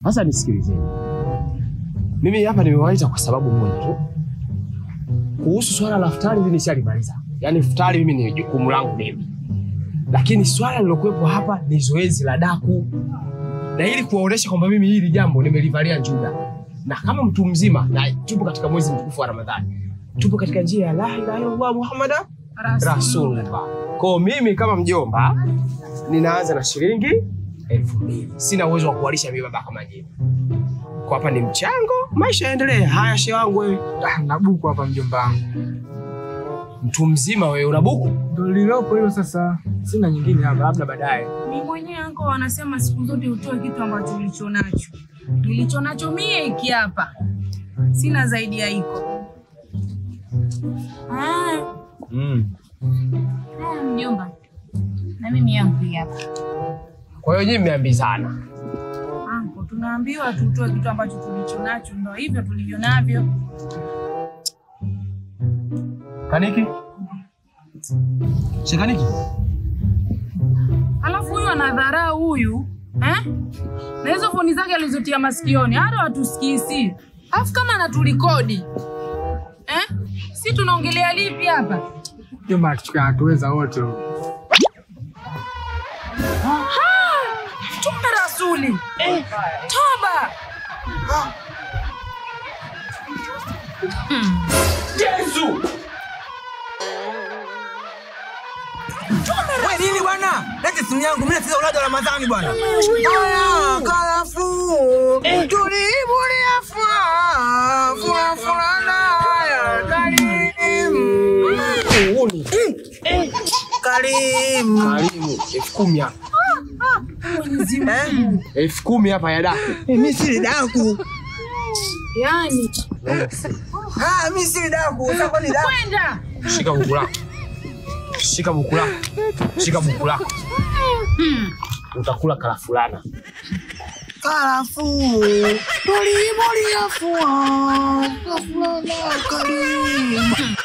Sasa nisikilizeni. Mimi hapa nimewaita kwa sababu moja tu. Kuhusu swala la futari mimi nishalimaliza. Yaani futari mimi ni jukumu langu mimi. Lakini swala lilokuwepo hapa ni zoezi la daku. Na ili kuwaonesha kwamba mimi hili jambo nimelivalia njuga. Na kama mtu mzima na tupo katika mwezi mtukufu wa Ramadhani. Tupo katika njia ya la ilaha illallah Muhammadan Rasulullah. Kwa mimi kama mjomba ninaanza na shilingi 2000. Sina uwezo wa kuwalisha mimi baba kama nyinyi. Kwa hapa ni mchango, maisha yaendelee. Haya shehe wangu wewe. Na buku hapa mjomba wangu. Mtu mzima wewe una buku? Ndio lilopo hilo sasa. Sina nyingine hapa, labda baadaye. Mimi mwenyewe anko wanasema siku zote utoe kitu ambacho ulichonacho. Nilichonacho mie hiki hapa. Sina zaidi ya hiko. Mjomba. Na mimi yangu hapa. Kwa hiyo nyinyi mmeambizana. Anko, tunaambiwa tutoe kitu ambacho tulichonacho, ndio hivyo tulivyo navyo. Kaniki? Shekaniki? Alafu huyu anadharau huyu, Na hizo foni zake alizotia masikioni, hata hatusikii si. Alafu kama anatulikodi. Si tunaongelea lipi hapa? Jomba tukatuweza wote. Tume Rasuli. Toba. Yesu! Wewe nini bwana? Leta simu yangu, mimi nasikiza ulaji wa Ramadhani bwana. Haya, kalafu. Tulibulia fulana ya Karim. Karimu 10,000 hapa. 10,000 hapa ya daku. Mimi si daku. Yaani. Mimi si daku, sasa ni daku. Kwenda. Shika buku lako. Shika buku lako. Shika buku lako. Utakula kalafulana. Kalafu. Tulibulia fulana Karim.